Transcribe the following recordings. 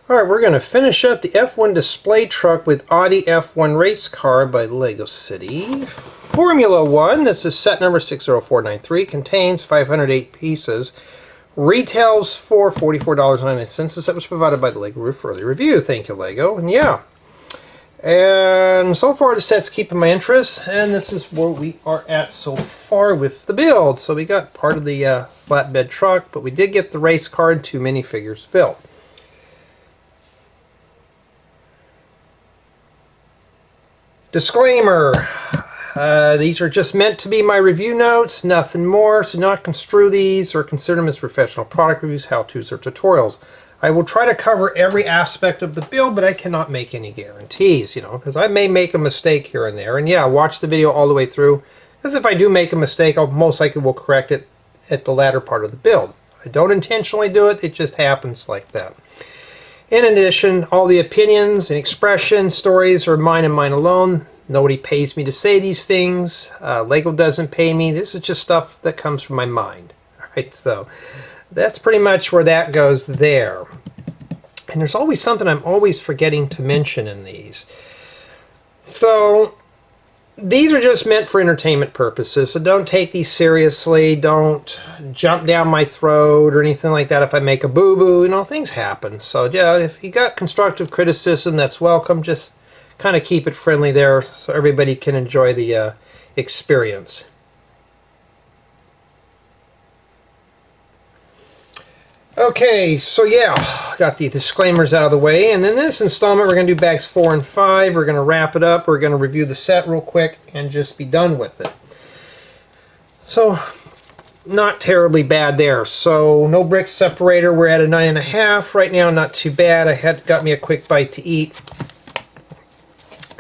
Alright, we're going to finish up the F1 display truck with Audi F1 Race Car by Lego City. Formula 1, this is set number 60493, contains 508 pieces. Retails for $44.99. This set was provided by the Lego Roof for early review. Thank you, Lego. And yeah. And so far the set's keeping my interest, and this is where we are at so far with the build. So we got part of the flatbed truck, but we did get the race car and 2 minifigures built. Disclaimer, these are just meant to be my review notes, nothing more, so not construe these or consider them as professional product reviews, how-tos, or tutorials. I will try to cover every aspect of the build, but I cannot make any guarantees, because I may make a mistake here and there. And yeah, watch the video all the way through, because if I do make a mistake, I'll most likely will correct it at the latter part of the build. I don't intentionally do it, it just happens like that. In addition, all the opinions and expressions, stories are mine and mine alone. Nobody pays me to say these things. Lego doesn't pay me. This is just stuff that comes from my mind. All right, so that's pretty much where that goes there. And there's always something I'm always forgetting to mention in these. So these are just meant for entertainment purposes, so don't take these seriously. Don't jump down my throat or anything like that if I make a boo-boo. Things happen. So yeah, if you got constructive criticism, that's welcome. Just kind of keep it friendly there so everybody can enjoy the experience. Okay, so yeah, got the disclaimers out of the way, and in this installment we're going to do bags 4 and 5. We're going to wrap it up, we're going to review the set real quick, and just be done with it. So, not terribly bad there. So, no Brick Separator, we're at a 9.5 right now, not too bad. Got me a quick bite to eat.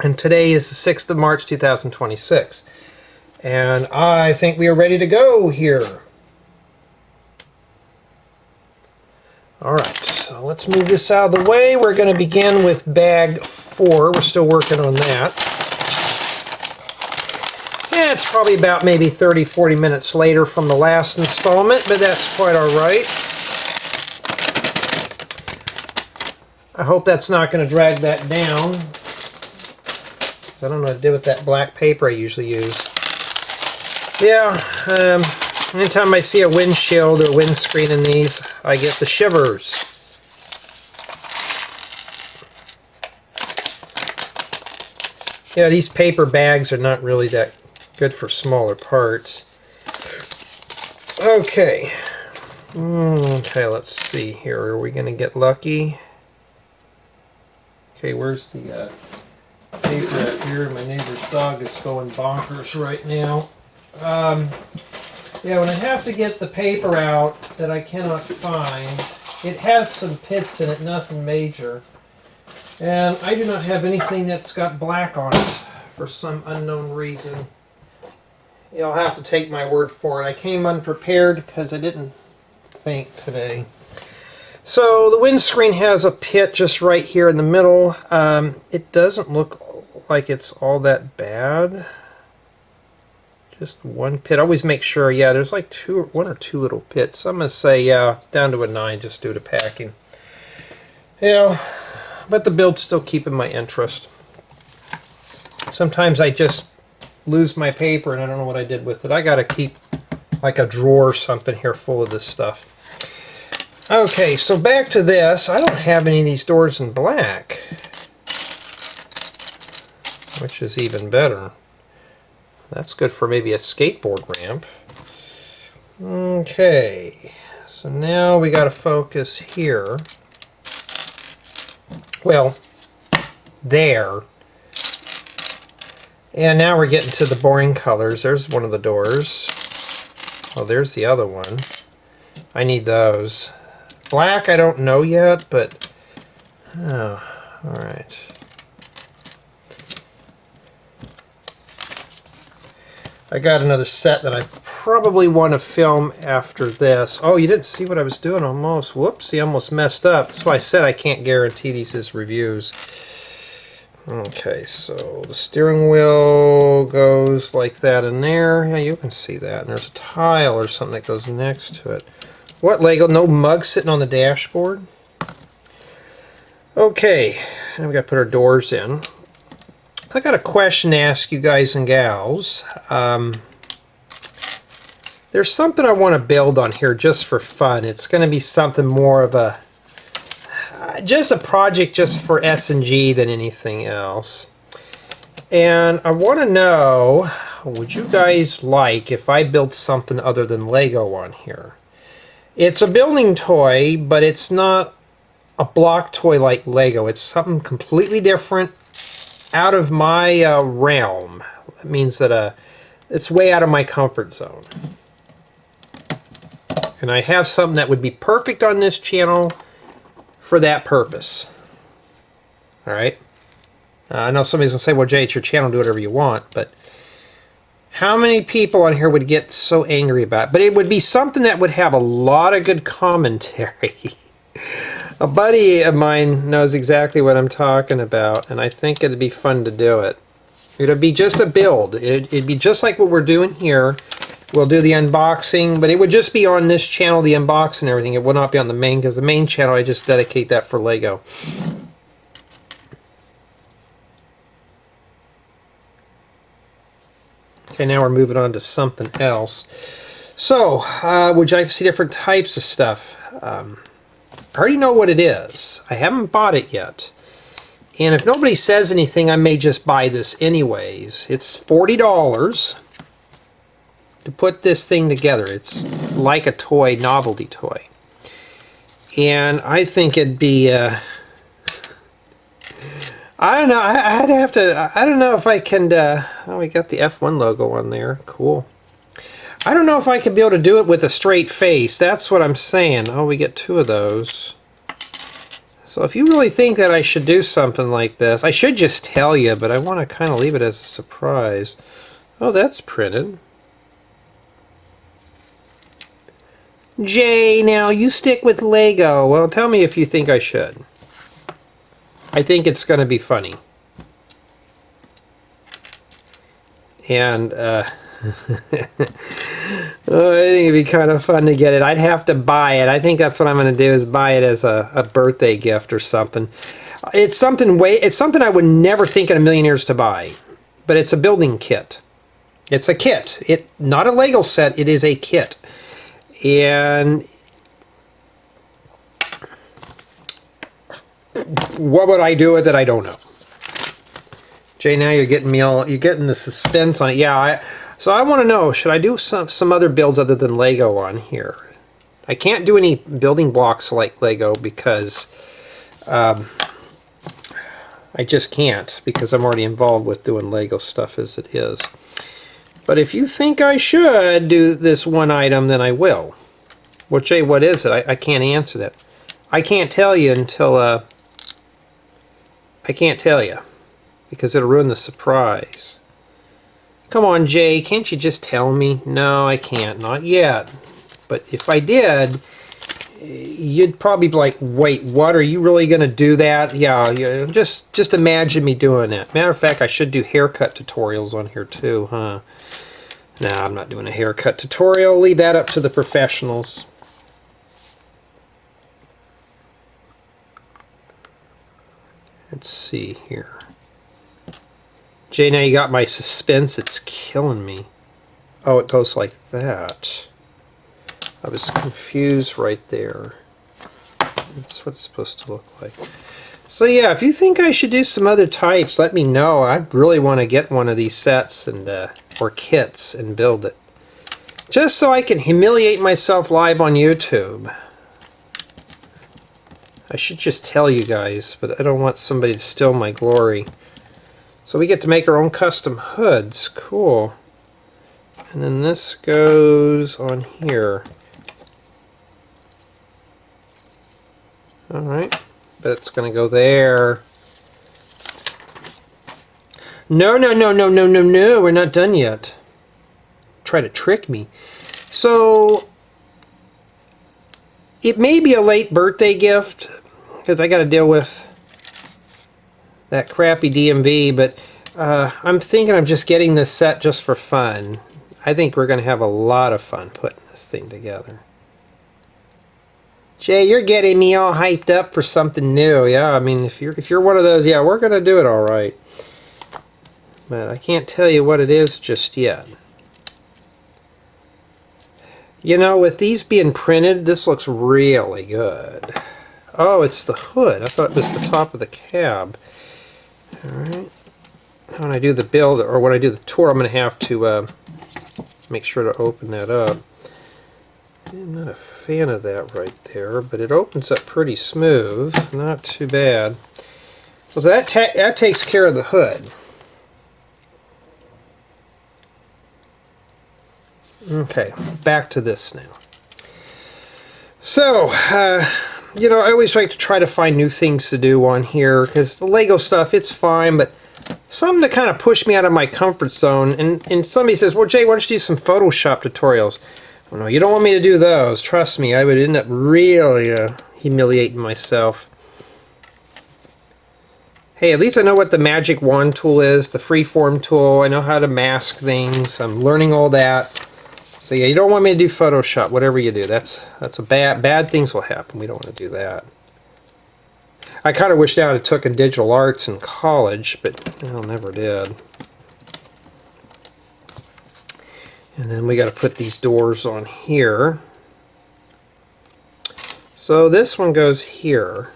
And today is the 6th of March 2026. And I think we are ready to go here. Alright, so let's move this out of the way. We're going to begin with bag 4. We're still working on that. Yeah, it's probably about maybe 30-40 minutes later from the last installment, but that's quite alright. I hope that's not going to drag that down. I don't know what to do with that black paper I usually use. Yeah, anytime I see a windshield or windscreen in these, I get the shivers. Yeah, these paper bags are not really that good for smaller parts. Okay. Okay, let's see here. Are we going to get lucky? Okay, where's the paper out here? My neighbor's dog is going bonkers right now. Yeah, when I have to get the paper out that I cannot find, it has some pits in it, nothing major. And I do not have anything that's got black on it for some unknown reason. You'll have to take my word for it. I came unprepared because I didn't think today. So the windscreen has a pit just right here in the middle. It doesn't look like it's all that bad. Just one pit. I always make sure, yeah, there's like one or two little pits. I'm going to say, yeah, down to a 9 just due to packing. Yeah, but the build's still keeping my interest. Sometimes I just lose my paper and I don't know what I did with it. I got to keep like a drawer or something here full of this stuff. Okay, so back to this. I don't have any of these doors in black, which is even better. That's good for maybe a skateboard ramp. Okay, so now we got to focus here. Well, there. And now we're getting to the boring colors. There's one of the doors. Oh, there's the other one. I need those. Black, I don't know yet, but... Oh, alright. I got another set that I probably want to film after this. Oh, you didn't see what I was doing almost. Whoopsie, almost messed up. That's why I said I can't guarantee these as reviews. Okay, so the steering wheel goes like that in there. Yeah, you can see that. And there's a tile or something that goes next to it. What, Lego? No mug sitting on the dashboard? Okay, now we got to put our doors in. I got a question to ask you guys and gals. There's something I want to build on here just for fun. It's going to be something more of a just a project just for S&G than anything else. And I want to know, would you guys like if I built something other than Lego on here? It's a building toy, but it's not a block toy like Lego. It's something completely different, out of my realm. That means that it's way out of my comfort zone. And I have something that would be perfect on this channel for that purpose. Alright? I know somebody's going to say, well, Jay, it's your channel, do whatever you want, but how many people on here would get so angry about it? But it would be something that would have a lot of good commentary. A buddy of mine knows exactly what I'm talking about, and I think it'd be fun to do it. It'd be just a build. It'd be just like what we're doing here. We'll do the unboxing, but it would just be on this channel, the unboxing and everything. It will not be on the main, because the main channel, I just dedicate that for Lego. Okay, now we're moving on to something else. So, would you like to see different types of stuff? I already know what it is. I haven't bought it yet. And if nobody says anything, I may just buy this anyways. It's $40 to put this thing together. It's like a toy, novelty toy. And I think it'd be... I don't know. I'd have to... I don't know if I can... oh, we got the F1 logo on there. Cool. I don't know if I could be able to do it with a straight face. That's what I'm saying. Oh, we get 2 of those. So if you really think that I should do something like this, I should just tell you, but I want to kind of leave it as a surprise. Oh, that's printed. Jay, now you stick with Lego. Well, tell me if you think I should. I think it's going to be funny. And, oh, I think it'd be kind of fun to get it. I'd have to buy it. I think that's what I'm going to do, is buy it as a birthday gift or something. It's something I would never think in a million years to buy. But it's a building kit. It's a kit. Not a Lego set. It is a kit. And what would I do with it? I don't know. Jay, now you're getting the suspense on it. Yeah, so I want to know, should I do some other builds other than Lego on here? I can't do any building blocks like Lego because I just can't, because I'm already involved with doing Lego stuff as it is. But if you think I should do this one item, then I will. Well, Jay, what is it? I can't answer that. I can't tell you until... I can't tell you, because it'll ruin the surprise. Come on, Jay, can't you just tell me? No, I can't. Not yet. But if I did, you'd probably be like, wait, what? Are you really going to do that? Yeah, just imagine me doing it. Matter of fact, I should do haircut tutorials on here too, huh? No, I'm not doing a haircut tutorial. Leave that up to the professionals. Let's see here. Jay, now you got my suspense. It's killing me. Oh, it goes like that. I was confused right there. That's what it's supposed to look like. So yeah, if you think I should do some other types, let me know. I really want to get one of these sets and or kits and build it. Just so I can humiliate myself live on YouTube. I should just tell you guys, but I don't want somebody to steal my glory. So we get to make our own custom hoods. Cool. And then this goes on here. Alright. But it's going to go there. No, we're not done yet. Try to trick me. So, it may be a late birthday gift, because I got to deal with that crappy DMV, but I'm thinking of just getting this set just for fun. I think we're going to have a lot of fun putting this thing together. Jay, you're getting me all hyped up for something new. Yeah, I mean, if you're one of those, yeah, we're gonna do it all right. But I can't tell you what it is just yet. You know, with these being printed, this looks really good. Oh, it's the hood. I thought it was the top of the cab. All right. When I do the build, or when I do the tour, I'm going to have to make sure to open that up. I'm not a fan of that right there, but it opens up pretty smooth. Not too bad. So that takes care of the hood. Okay, back to this now. So, you know, I always like to try to find new things to do on here, because the Lego stuff, it's fine, but something to kind of push me out of my comfort zone. And somebody says, well, Jay, why don't you do some Photoshop tutorials? Oh, no, you don't want me to do those. Trust me, I would end up really humiliating myself. Hey, at least I know what the magic wand tool is, the freeform tool. I know how to mask things. I'm learning all that. So yeah, you don't want me to do Photoshop, whatever you do. That's a bad things will happen. We don't want to do that. I kind of wish I had took in digital arts in college, but I never did. And then we got to put these doors on here. So this one goes here.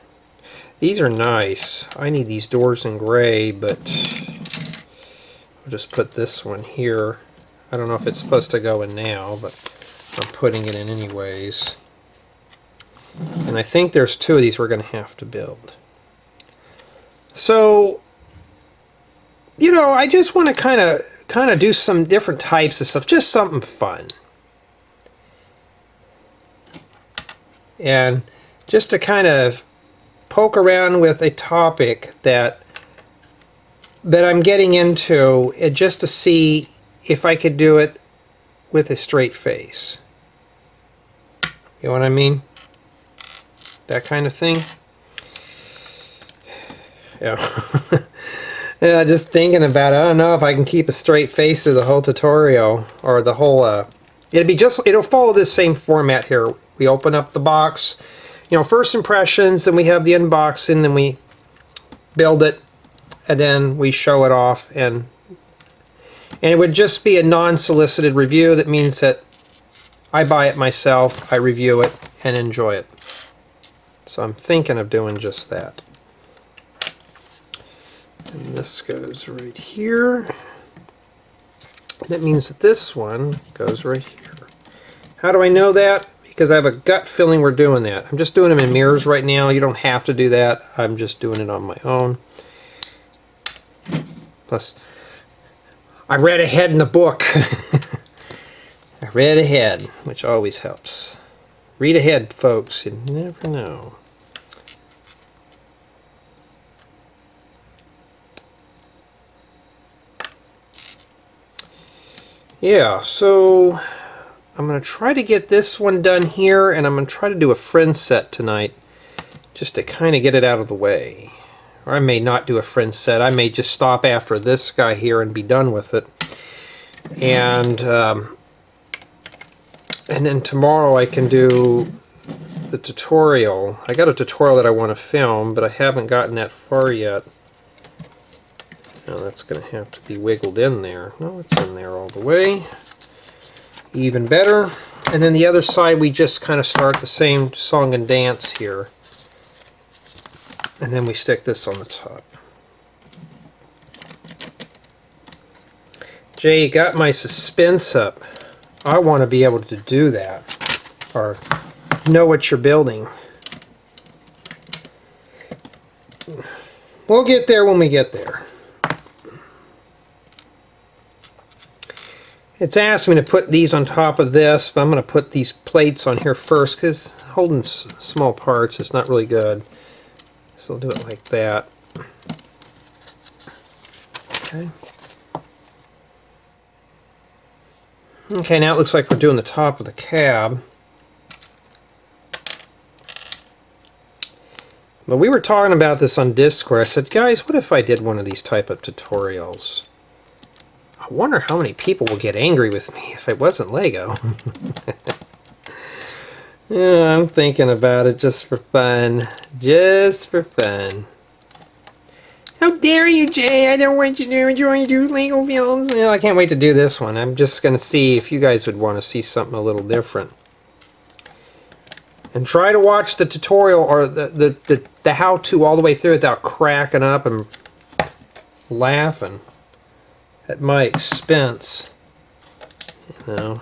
These are nice. I need these doors in gray, but I'll just put this one here. I don't know if it's supposed to go in now, but I'm putting it in anyways. And I think there's two of these we're going to have to build. So, you know, I just want to kind of do some different types of stuff, just something fun. And just to kind of poke around with a topic that I'm getting into, just to see if I could do it with a straight face. You know what I mean? That kind of thing. Yeah. Yeah, just thinking about it, I don't know if I can keep a straight face through the whole tutorial, or the whole, it'll follow this same format here. We open up the box, you know, first impressions, then we have the unboxing, then we build it, and then we show it off, and it would just be a non-solicited review. That means that I buy it myself, I review it, and enjoy it. So I'm thinking of doing just that. And this goes right here. That means that this one goes right here. How do I know that? Because I have a gut feeling we're doing that. I'm just doing them in mirrors right now. You don't have to do that. I'm just doing it on my own. Plus, I read ahead in the book. I read ahead, which always helps. Read ahead, folks. You never know. Yeah, so I'm going to try to get this one done here, and I'm going to try to do a friend set tonight, just to kind of get it out of the way. Or I may not do a friend set. I may just stop after this guy here and be done with it. And then tomorrow I can do the tutorial. I got a tutorial that I want to film, but I haven't gotten that far yet. Now that's going to have to be wiggled in there. No, it's in there all the way. Even better. And then the other side, we just kind of start the same song and dance here. And then we stick this on the top. Jay, you got my suspense up. I want to be able to do that, or know what you're building. We'll get there when we get there. It's asked me to put these on top of this, but I'm going to put these plates on here first, because holding small parts is not really good. So we'll do it like that. Okay. Okay, now it looks like we're doing the top of the cab. But we were talking about this on Discord. I said, guys, what if I did one of these type of tutorials? I wonder how many people will get angry with me if it wasn't Lego. Yeah, I'm thinking about it just for fun. Just for fun. How dare you, Jay? I don't want you to do Lego films. Yeah, I can't wait to do this one. I'm just going to see if you guys would want to see something a little different. And try to watch the tutorial or the how-to all the way through without cracking up and laughing at my expense. You know.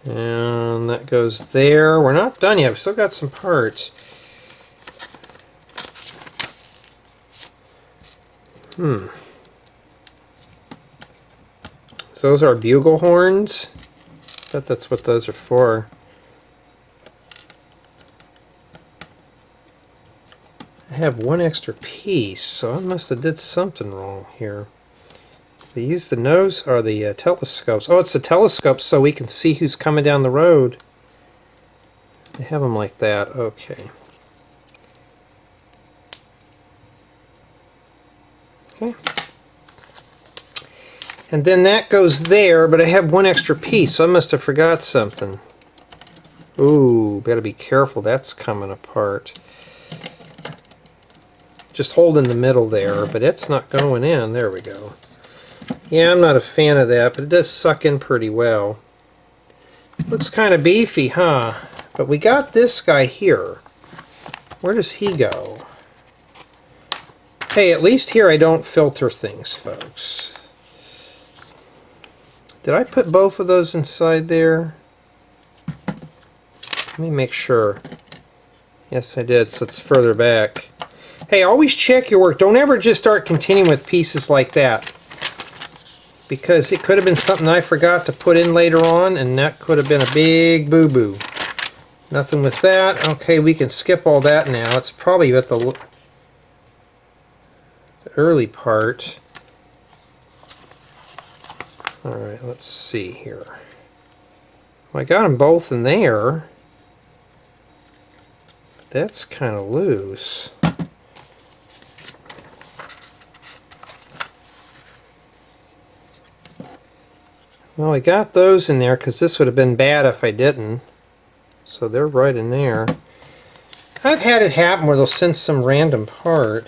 And that goes there. We're not done yet. We've still got some parts. So those are bugle horns. I bet that's what those are for. I have one extra piece, so I must have did something wrong here. They use the nose or the telescopes. Oh, it's the telescopes so we can see who's coming down the road. They have them like that. Okay. Okay. And then that goes there, but I have one extra piece, so I must have forgot something. Ooh, better be careful. That's coming apart. Just hold in the middle there, but it's not going in. There we go. Yeah, I'm not a fan of that, but it does suck in pretty well. Looks kind of beefy, huh? But we got this guy here. Where does he go? Hey, at least here I don't filter things, folks. Did I put both of those inside there? Let me make sure. Yes, I did, so it's further back. Hey, always check your work. Don't ever just start continuing with pieces like that. Because it could have been something I forgot to put in later on, and that could have been a big boo-boo. Nothing with that. Okay, we can skip all that now. It's probably at the early part. Alright, let's see here. Well, I got them both in there. That's kind of loose. Well, I got those in there because this would have been bad if I didn't. So they're right in there. I've had it happen where they'll send some random part.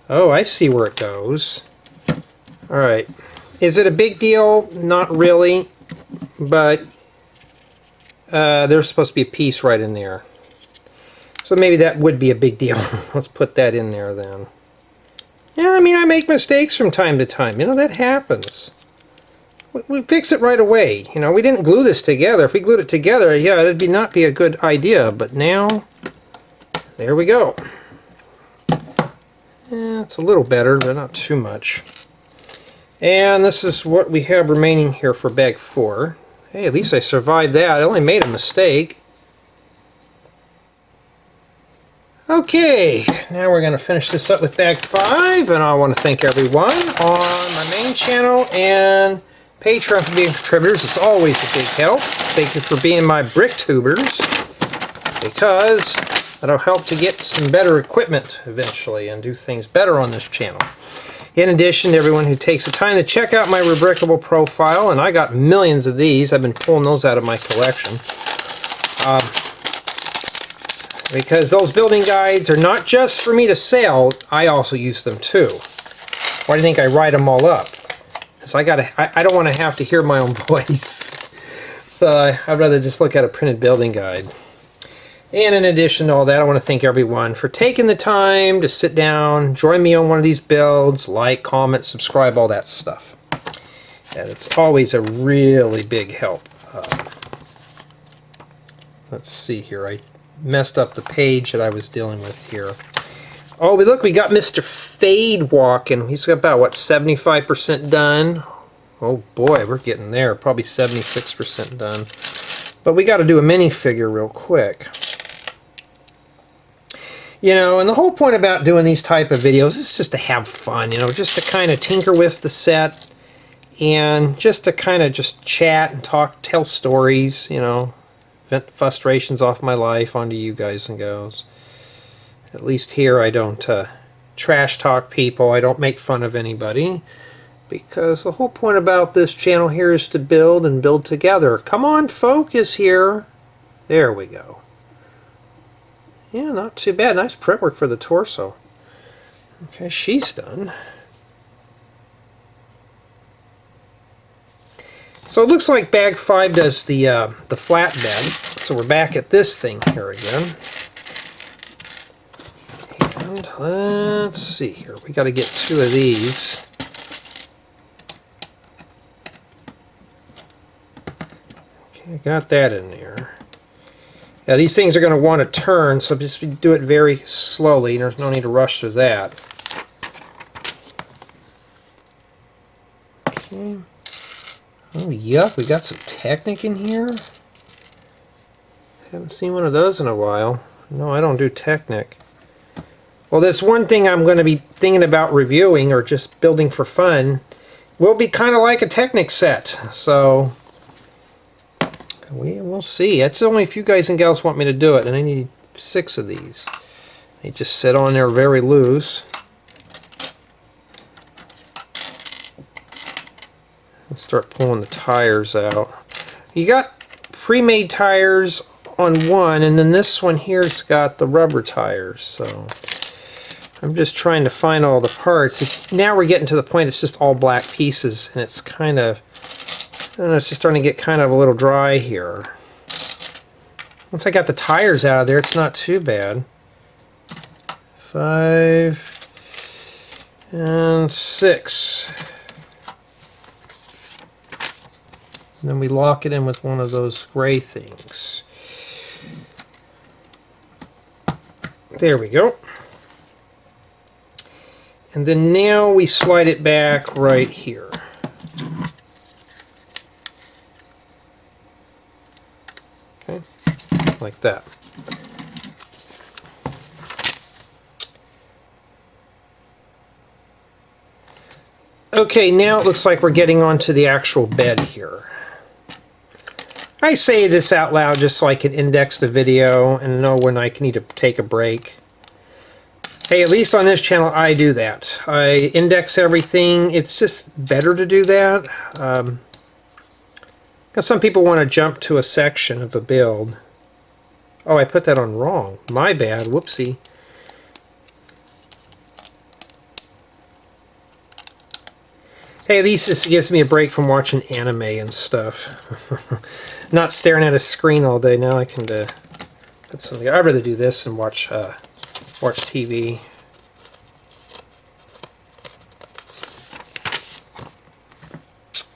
Oh, I see where it goes. Alright. Is it a big deal? Not really. But there's supposed to be a piece right in there. So maybe that would be a big deal. Let's put that in there then. Yeah, I mean, I make mistakes from time to time. You know, that happens. We fix it right away. You know, we didn't glue this together. If we glued it together, yeah, it'd not be a good idea. But now, there we go. Yeah, it's a little better, but not too much. And this is what we have remaining here for bag 4. Hey, at least I survived that. I only made a mistake. Okay, now we're going to finish this up with bag 5, and I want to thank everyone on my main channel and Patreon for being contributors. It's always a big help. Thank you for being my brick tubers, because that'll help to get some better equipment eventually and do things better on this channel. In addition to everyone who takes the time to check out my Rebrickable profile, and I got millions of these. I've been pulling those out of my collection. Because those building guides are not just for me to sell, I also use them too. Why do you think I write them all up? Because I don't want to have to hear my own voice. So I'd rather just look at a printed building guide. And in addition to all that, I want to thank everyone for taking the time to sit down, join me on one of these builds, like, comment, subscribe, all that stuff. And it's always a really big help. Let's see here. I messed up the page that I was dealing with here. Oh, but look, we got Mr. Fade walking. He's got about, what, 75% done? Oh boy, we're getting there. Probably 76% done. But we got to do a minifigure real quick. You know, and the whole point about doing these type of videos is just to have fun, you know, just to kind of tinker with the set and just to kind of just chat and talk, tell stories, you know, vent frustrations off my life onto you guys and gals. At least here I don't trash talk people. I don't make fun of anybody, because the whole point about this channel here is to build and build together. Come on, focus here. There we go. Yeah, not too bad. Nice print work for the torso. Okay, she's done. So it looks like bag 5 does the flatbed. So we're back at this thing here again. And let's see here. We got to get 2 of these. Okay, I got that in there. Yeah, these things are going to want to turn, so just do it very slowly. There's no need to rush through that. Okay. Oh, yuck, we got some Technic in here. Haven't seen one of those in a while. No, I don't do Technic. Well, this one thing I'm going to be thinking about reviewing, or just building for fun, will be kind of like a Technic set. So we'll see. That's only if you guys and gals want me to do it, and I need 6 of these. They just sit on there very loose. Let's start pulling the tires out. You got pre-made tires on one, and then this one here's got the rubber tires. So I'm just trying to find all the parts. Now we're getting to the point it's just all black pieces, and it's kind of, I don't know, it's just starting to get kind of a little dry here. Once I got the tires out of there, it's not too bad. 5 and 6. And then we lock it in with one of those gray things. There we go. And then now we slide it back right here. Okay, like that. Okay, now it looks like we're getting onto the actual bed here. I say this out loud just so I can index the video and know when I need to take a break. Hey, at least on this channel I do that. I index everything. It's just better to do that. Because some people want to jump to a section of the build. Oh, I put that on wrong. My bad. Whoopsie. Hey, at least this gives me a break from watching anime and stuff. Not staring at a screen all day. Now I can put something. I'd rather do this and watch TV.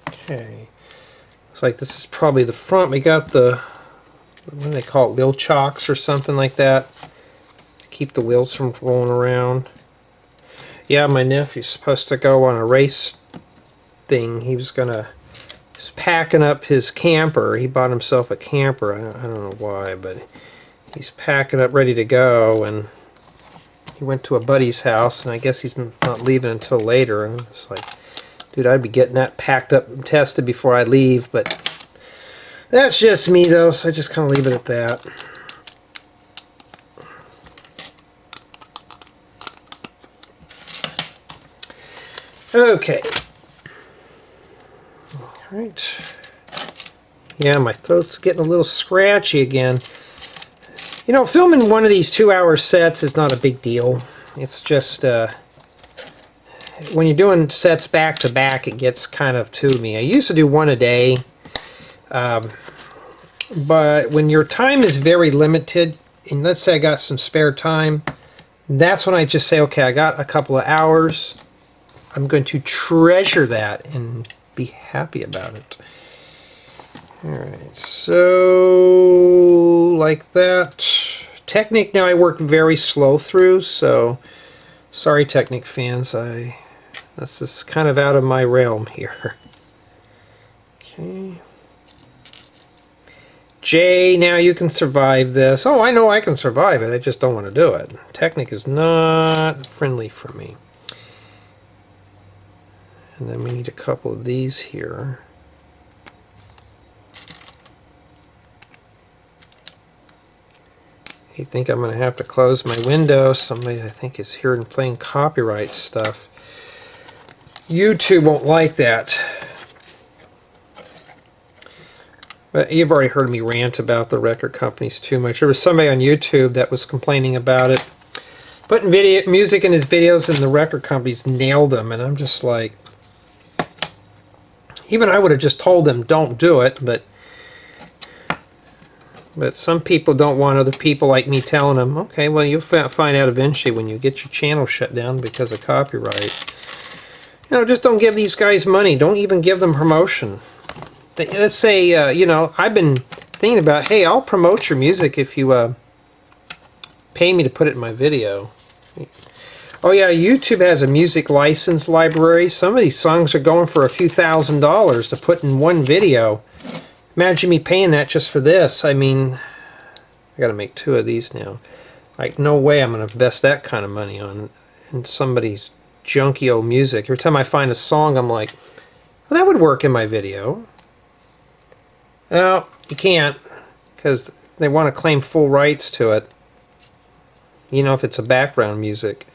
Okay. Looks like this is probably the front. We got the, what do they call it, wheel chocks or something like that. Keep the wheels from rolling around. Yeah, my nephew's supposed to go on a race thing. He's packing up his camper. He bought himself a camper. I don't know why, but he's packing up ready to go, and he went to a buddy's house, and I guess he's not leaving until later. And I'm just like, dude, I'd be getting that packed up and tested before I leave, but that's just me though, so I just kind of leave it at that. Okay. Alright. Yeah, my throat's getting a little scratchy again. You know, filming one of these 2-hour sets is not a big deal. It's just, when you're doing sets back to back, it gets kind of to me. I used to do one a day, but when your time is very limited, and let's say I got some spare time, that's when I just say, okay, I got a couple of hours. I'm going to treasure that and be happy about it. Alright, so like that. Technic now I work very slow through, so sorry Technic fans, this is kind of out of my realm here. Okay. J, now you can survive this. Oh, I know I can survive it, I just don't want to do it. Technic is not friendly for me. And then we need a couple of these here. I think I'm going to have to close my window. Somebody, I think, is here and playing copyright stuff. YouTube won't like that. But you've already heard me rant about the record companies too much. There was somebody on YouTube that was complaining about it. Putting music in his videos and the record companies nailed them. And I'm just like... Even I would have just told them, don't do it. But some people don't want other people like me telling them, okay, well, you'll find out eventually when you get your channel shut down because of copyright. You know, just don't give these guys money. Don't even give them promotion. Let's say, you know, I've been thinking about, hey, I'll promote your music if you pay me to put it in my video. Oh yeah, YouTube has a music license library. Some of these songs are going for a few $1,000s to put in one video. Imagine me paying that just for this. I mean, I gotta make 2 of these now. Like, no way I'm gonna invest that kind of money on somebody's junky old music. Every time I find a song, I'm like, well, that would work in my video. No, you can't, because they want to claim full rights to it. You know, if it's a background music.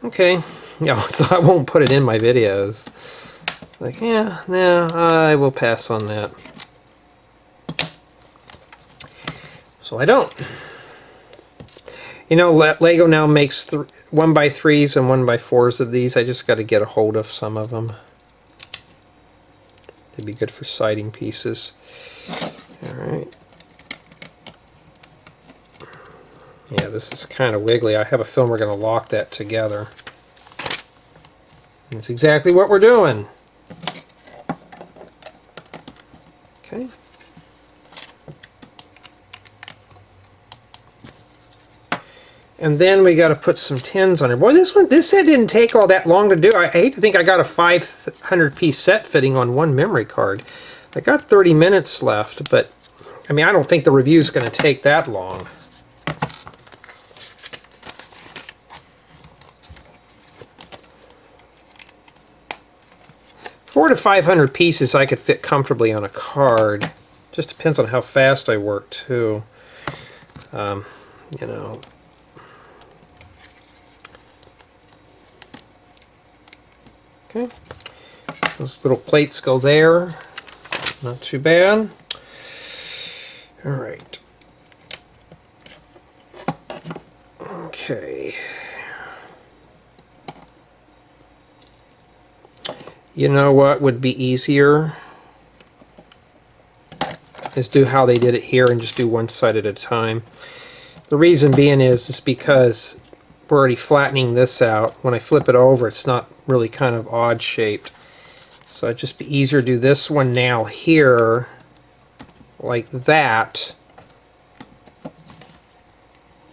Okay, no, so I won't put it in my videos. It's like, yeah, no, I will pass on that. So I don't. You know, Lego now makes 1x3s and 1x4s of these. I just got to get a hold of some of them. They'd be good for siding pieces. Alright. Yeah, this is kind of wiggly. I have a feeling we're going to lock that together. That's exactly what we're doing. Okay. And then we got to put some tins on it. Boy, this set didn't take all that long to do. I hate to think I got a 500-piece set fitting on one memory card. I got 30 minutes left, but I mean, I don't think the review is going to take that long. Four to 500 pieces I could fit comfortably on a card. Just depends on how fast I work too. You know. Okay, those little plates go there. Not too bad. All right. Okay. You know what would be easier? Is do how they did it here and just do one side at a time. The reason being is because we're already flattening this out. When I flip it over, it's not really kind of odd shaped. So it'd just be easier to do this one now here, like that,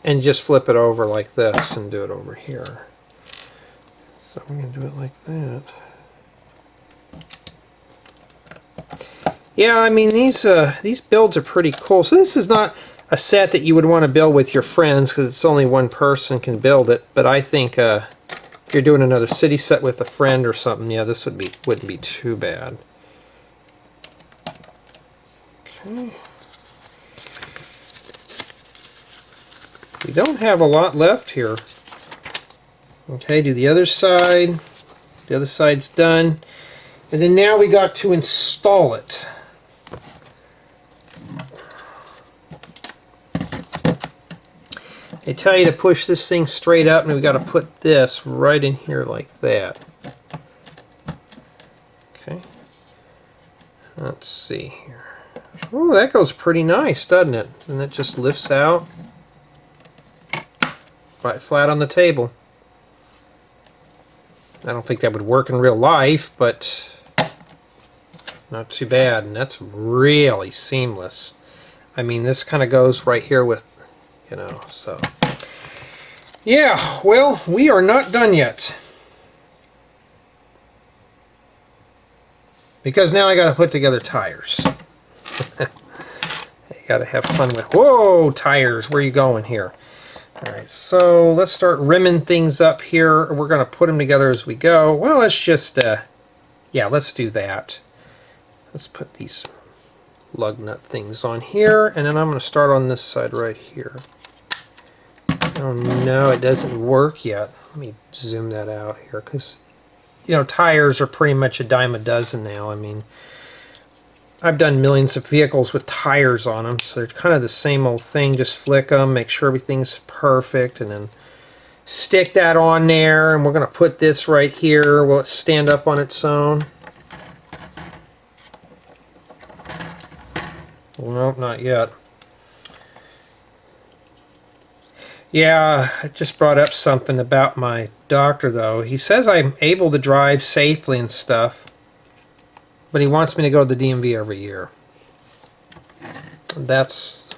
and just flip it over like this and do it over here. So we're going to do it like that. Yeah, I mean, these builds are pretty cool. So this is not a set that you would want to build with your friends because it's only one person can build it. But I think if you're doing another city set with a friend or something, yeah, this wouldn't be too bad. Okay. We don't have a lot left here. Okay, do the other side. The other side's done. And then now we got to install it. They tell you to push this thing straight up, and we got to put this right in here like that. Okay. Let's see here. Oh, that goes pretty nice, doesn't it? And it just lifts out right flat on the table. I don't think that would work in real life, but not too bad. And that's really seamless. I mean, this kind of goes right here with, you know, so. Yeah, well, we are not done yet. Because now I got to put together tires. I got to have fun with, whoa, tires, where are you going here? All right, so let's start rimming things up here. We're going to put them together as we go. Well, let's just, yeah, let's do that. Let's put these lug nut things on here, and then I'm going to start on this side right here. Oh no, it doesn't work yet. Let me zoom that out here, because, you know, tires are pretty much a dime a dozen now. I mean, I've done millions of vehicles with tires on them, so they're kind of the same old thing. Just flick them, make sure everything's perfect, and then stick that on there. And we're going to put this right here. Will it stand up on its own? Nope, not yet. Yeah, I just brought up something about my doctor, though. He says I'm able to drive safely and stuff, but he wants me to go to the DMV every year. That's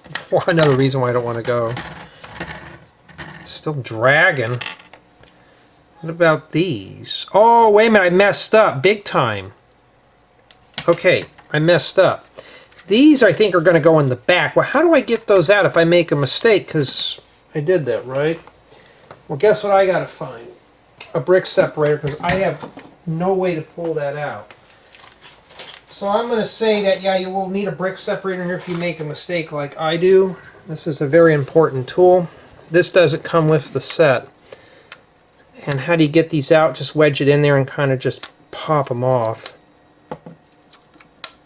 another reason why I don't want to go. Still dragging. What about these? Oh, wait a minute, I messed up big time. Okay, I messed up. These, I think, are going to go in the back. Well, how do I get those out if I make a mistake? Because I did that, right? Well, guess what I got to find? A brick separator, because I have no way to pull that out. So I'm going to say that, yeah, you will need a brick separator here if you make a mistake like I do. This is a very important tool. This doesn't come with the set. And how do you get these out? Just wedge it in there and kind of just pop them off.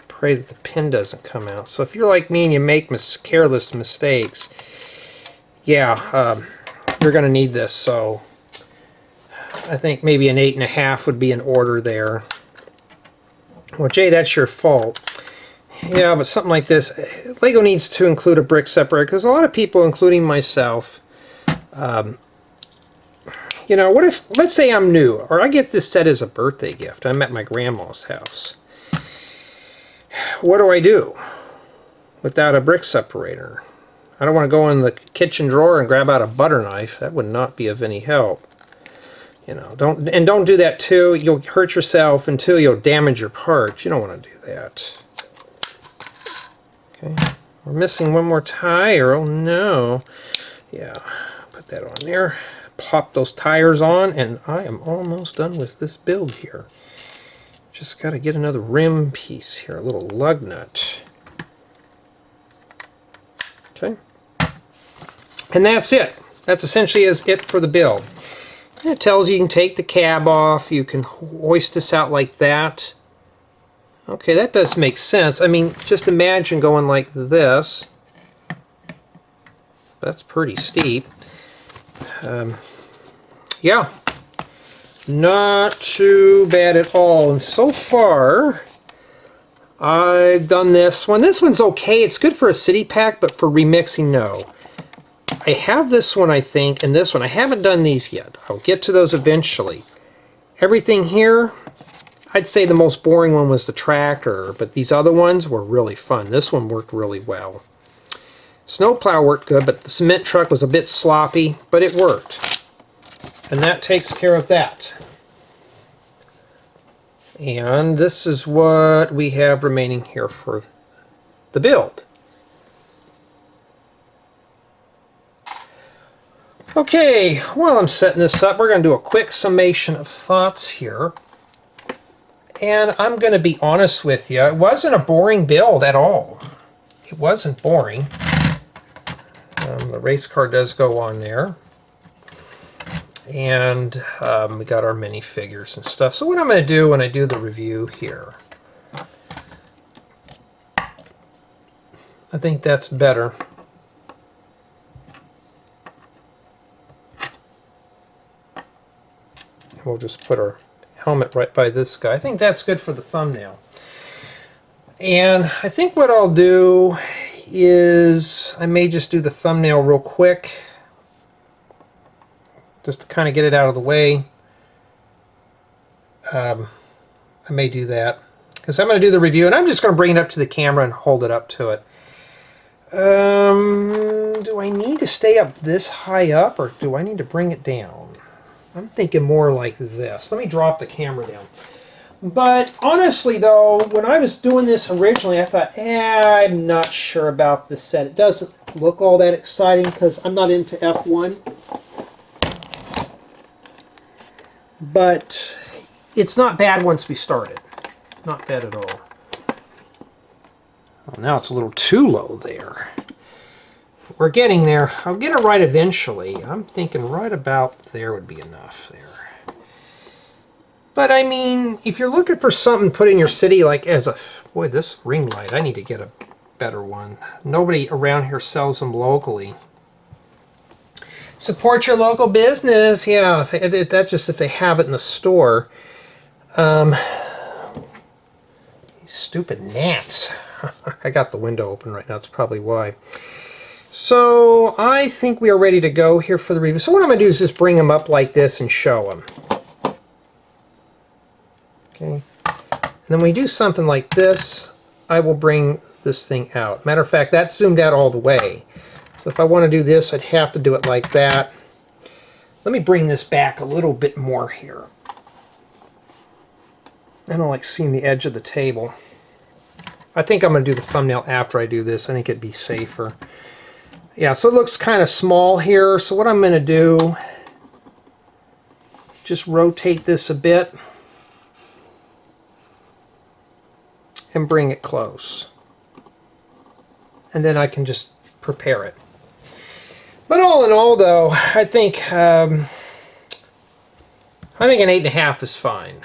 Pray that the pin doesn't come out. So if you're like me and you make careless mistakes, yeah, you're going to need this. So I think maybe an 8.5 would be in order there. Well, Jay, that's your fault. Yeah, but something like this, Lego needs to include a brick separator, because a lot of people, including myself, you know, what if, let's say I'm new, or I get this set as a birthday gift. I'm at my grandma's house. What do I do without a brick separator? I don't want to go in the kitchen drawer and grab out a butter knife. That would not be of any help. You know, don't do that too. You'll hurt yourself until you'll damage your parts. You don't want to do that. Okay, we're missing one more tire. Oh no. Yeah, put that on there. Pop those tires on, and I am almost done with this build here. Just got to get another rim piece here, a little lug nut. Okay. And that's it. That's essentially it for the build. It tells you can take the cab off, you can hoist this out like that. Okay, that does make sense. I mean, just imagine going like this. That's pretty steep. Yeah, not too bad at all. And so far, I've done this one. This one's okay. It's good for a city pack, but for remixing, no. I have this one, I think, and this one. I haven't done these yet. I'll get to those eventually. Everything here, I'd say the most boring one was the tractor, but these other ones were really fun. This one worked really well. Snowplow worked good, but the cement truck was a bit sloppy, but it worked. And that takes care of that. And this is what we have remaining here for the build. Okay, while I'm setting this up, we're going to do a quick summation of thoughts here. And I'm going to be honest with you, it wasn't a boring build at all. It wasn't boring. The race car does go on there. And we got our minifigures and stuff. So what I'm going to do when I do the review here, I think that's better. We'll just put our helmet right by this guy. I think that's good for the thumbnail. And I think what I'll do is I may just do the thumbnail real quick, just to kind of get it out of the way. I may do that because I'm going to do the review, and I'm just going to bring it up to the camera and hold it up to it. Do I need to stay up this high up, or do I need to bring it down? I'm thinking more like this. Let me drop the camera down. But honestly, though, when I was doing this originally, I thought, I'm not sure about this set. It doesn't look all that exciting because I'm not into F1. But it's not bad once we started. Not bad at all. Oh, now it's a little too low there. we're getting there. I'll get it right eventually. I'm thinking right about there would be enough there. But I mean, if you're looking for something to put in your city, like as a... Boy, this ring light, I need to get a better one. Nobody around here sells them locally. Support your local business. Yeah, that's just if they have it in the store. These stupid gnats. I got the window open right now. That's probably why. So I think we are ready to go here for the review. So what I'm going to do is just bring them up like this and show them. Okay. And then when we do something like this, I will bring this thing out. Matter of fact, that's zoomed out all the way. So if I want to do this, I'd have to do it like that. Let me bring this back a little bit more here. I don't like seeing the edge of the table. I think I'm going to do the thumbnail after I do this. I think it'd be safer. Yeah, so it looks kind of small here. So what I'm going to do, just rotate this a bit and bring it close. And then I can just prepare it. But all in all, though, I think an 8.5 is fine.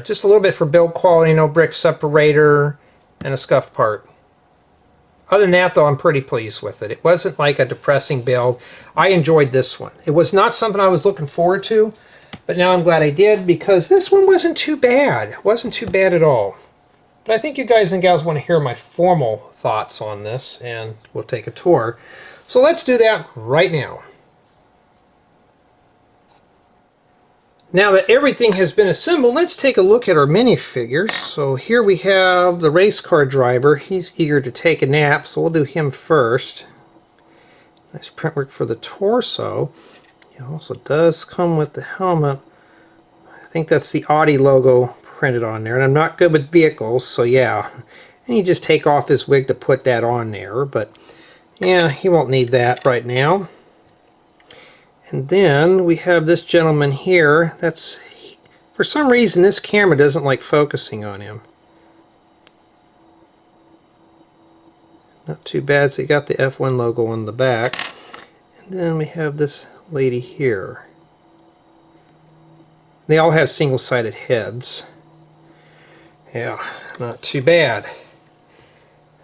Just a little bit for build quality, no brick separator, and a scuff part. Other than that, though, I'm pretty pleased with it. It wasn't like a depressing build. I enjoyed this one. It was not something I was looking forward to, but now I'm glad I did because this one wasn't too bad. It wasn't too bad at all. But I think you guys and gals want to hear my formal thoughts on this, and we'll take a tour. So let's do that right now. Now that everything has been assembled, let's take a look at our minifigures. So here we have the race car driver. He's eager to take a nap, so we'll do him first. Nice print work for the torso. It also does come with the helmet. I think that's the Audi logo printed on there, and I'm not good with vehicles, so yeah. And you just take off his wig to put that on there, but yeah, he won't need that right now. And then we have this gentleman here. That's, for some reason, this camera doesn't like focusing on him. Not too bad. So you got the F1 logo on the back. And then we have this lady here. They all have single-sided heads. Yeah, not too bad.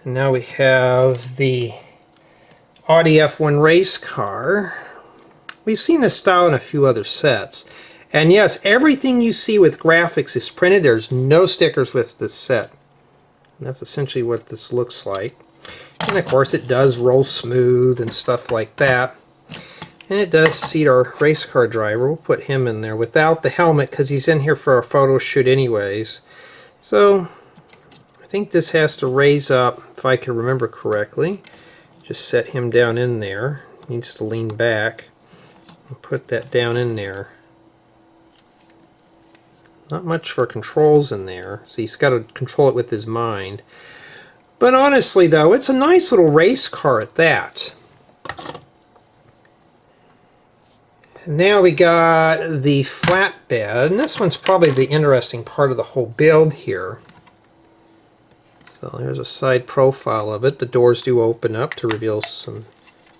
And now we have the Audi F1 Race Car. We've seen this style in a few other sets. And yes, everything you see with graphics is printed. There's no stickers with this set. And that's essentially what this looks like. And of course it does roll smooth and stuff like that. And it does seat our race car driver. We'll put him in there without the helmet because he's in here for a photo shoot anyways. So I think this has to raise up, if I can remember correctly. Just set him down in there. Needs to lean back and put that down in there. Not much for controls in there, so he's got to control it with his mind. But honestly though, it's a nice little race car at that. And now we got the flatbed, and this one's probably the interesting part of the whole build here. So there's a side profile of it. The doors do open up to reveal some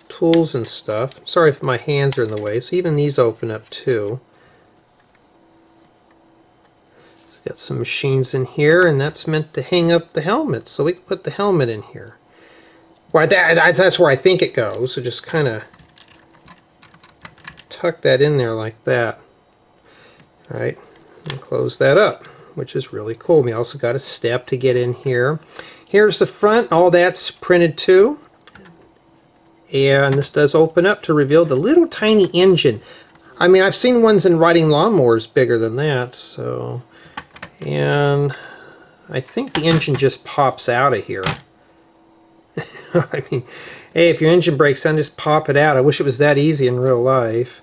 tools and stuff. Sorry if my hands are in the way, so even these open up too. So got some machines in here, and that's meant to hang up the helmet, so we can put the helmet in here. Well, that's where I think it goes, so just kind of tuck that in there like that. All right, and close that up, which is really cool. We also got a step to get in here. Here's the front. All that's printed too. And this does open up to reveal the little tiny engine. I mean, I've seen ones in riding lawnmowers bigger than that. So, and I think the engine just pops out of here. I mean, hey, if your engine breaks down, just pop it out. I wish it was that easy in real life.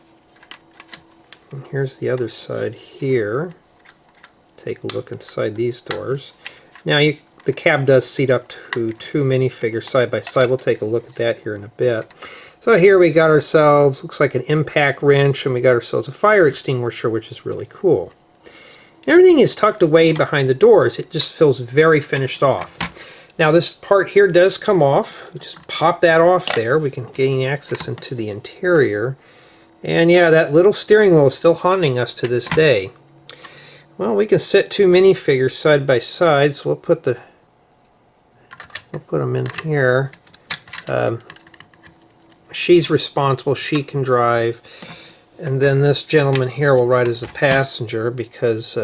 And here's the other side here. Take a look inside these doors. Now the cab does seat up to two minifigures side by side. We'll take a look at that here in a bit. So here we got ourselves, looks like an impact wrench, and we got ourselves a fire extinguisher, which is really cool. Everything is tucked away behind the doors. It just feels very finished off. Now this part here does come off. We just pop that off there. We can gain access into the interior. And yeah, that little steering wheel is still haunting us to this day. Well, we can set two minifigures side by side, so we'll put them in here. She's responsible, she can drive. And then this gentleman here will ride as a passenger because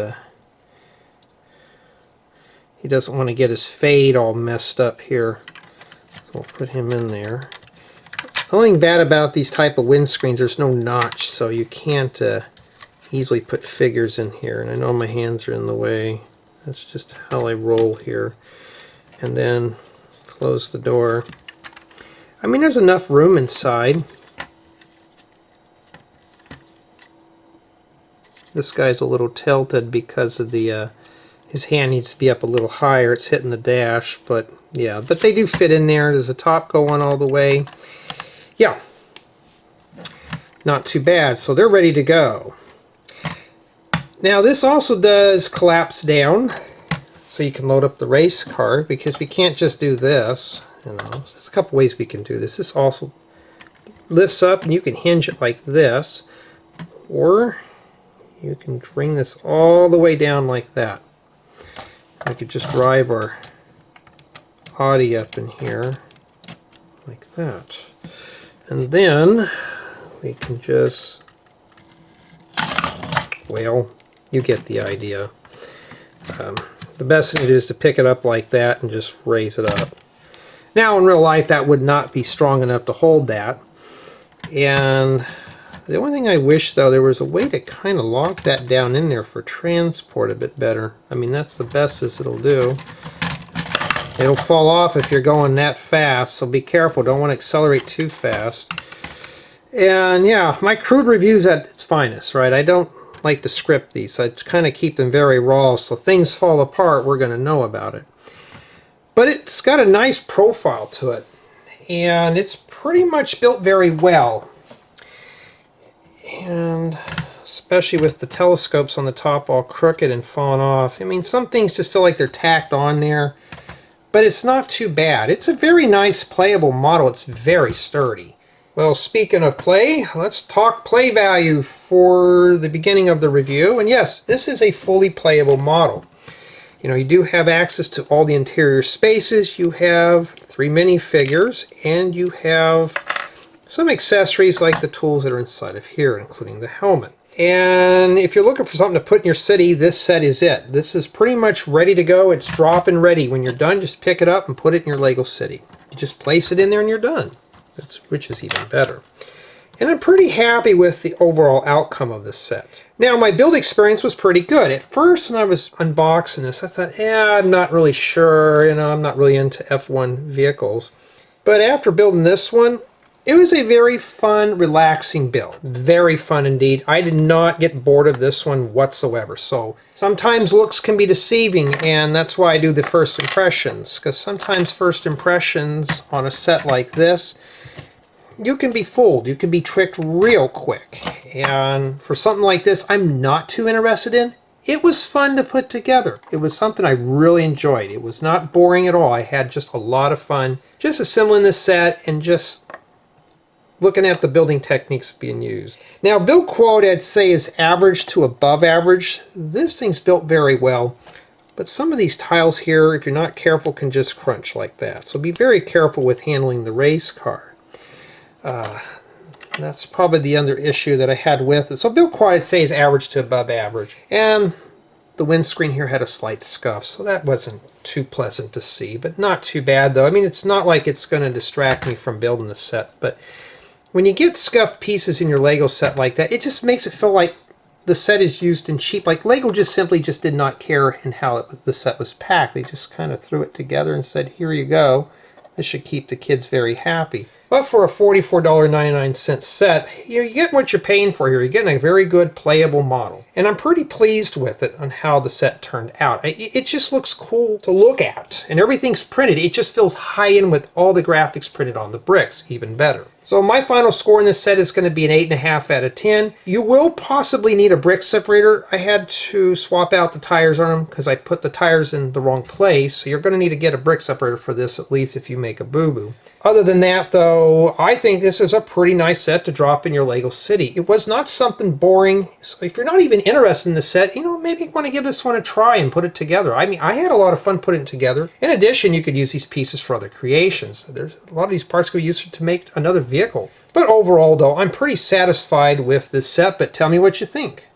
he doesn't want to get his fade all messed up here. So we'll put him in there. The only thing bad about these type of windscreens, there's no notch, so you can't easily put figures in here. And I know my hands are in the way. That's just how I roll here. And then close the door. I mean, there's enough room inside. This guy's a little tilted because of the his hand needs to be up a little higher. It's hitting the dash, but yeah, but they do fit in there. Does the top go on all the way? Yeah, not too bad. So they're ready to go. Now this also does collapse down, so you can load up the race car, because we can't just do this. You know, there's a couple ways we can do this. This also lifts up, and you can hinge it like this, or you can bring this all the way down like that. I could just drive our Audi up in here like that. And then we can just, well, you get the idea. The best thing to do is to pick it up like that and just raise it up. Now in real life that would not be strong enough to hold that. And the only thing I wish, though, there was a way to kind of lock that down in there for transport a bit better. I mean, that's the best as it'll do. It'll fall off if you're going that fast, so be careful. Don't want to accelerate too fast. And yeah, my crude review's at its finest, right? I don't like to script these. I kind of keep them very raw, so things fall apart, we're going to know about it. But it's got a nice profile to it, and it's pretty much built very well. And especially with the telescopes on the top all crooked and falling off. I mean, some things just feel like they're tacked on there, but it's not too bad. It's a very nice playable model. It's very sturdy. Well, speaking of play, let's talk play value for the beginning of the review. And yes, this is a fully playable model. You know, you do have access to all the interior spaces. You have 3 minifigures, and you have some accessories like the tools that are inside of here, including the helmet. And if you're looking for something to put in your city, this set is it. This is pretty much ready to go. It's drop-in ready. When you're done, just pick it up and put it in your Lego city. You just place it in there and you're done. Which is even better. And I'm pretty happy with the overall outcome of this set. Now, my build experience was pretty good. At first, when I was unboxing this, I thought, I'm not really sure. You know, I'm not really into F1 vehicles. But after building this one, it was a very fun, relaxing build. Very fun indeed. I did not get bored of this one whatsoever. So sometimes looks can be deceiving, and that's why I do the first impressions. Because sometimes first impressions on a set like this, you can be fooled. You can be tricked real quick. And for something like this, I'm not too interested in. It was fun to put together. It was something I really enjoyed. It was not boring at all. I had just a lot of fun just assembling this set and just looking at the building techniques being used. Now, build quality, I'd say, is average to above average. This thing's built very well, but some of these tiles here, if you're not careful, can just crunch like that. So be very careful with handling the race car. That's probably the other issue that I had with it. So build quality, I'd say, is average to above average. And the windscreen here had a slight scuff, so that wasn't too pleasant to see, but not too bad, though. I mean, it's not like it's going to distract me from building the set, but when you get scuffed pieces in your Lego set like that, it just makes it feel like the set is used and cheap. Like Lego just simply just did not care in how the set was packed. They just kind of threw it together and said, here you go. This should keep the kids very happy. But for a $44.99 set, you get what you're paying for here. You're getting a very good playable model. And I'm pretty pleased with it on how the set turned out. It just looks cool to look at. And everything's printed. It just feels high-end with all the graphics printed on the bricks, even better. So my final score in this set is going to be an 8.5 out of 10. You will possibly need a brick separator. I had to swap out the tires on them because I put the tires in the wrong place. So you're going to need to get a brick separator for this, at least if you make a boo-boo. Other than that, though, I think this is a pretty nice set to drop in your Lego city. It was not something boring. So if you're not even interested in the set, maybe you want to give this one a try and put it together. I mean, I had a lot of fun putting it together. In addition, you could use these pieces for other creations. There's a lot of these parts could be used to make another vehicle. But overall, though, I'm pretty satisfied with this set, but tell me what you think.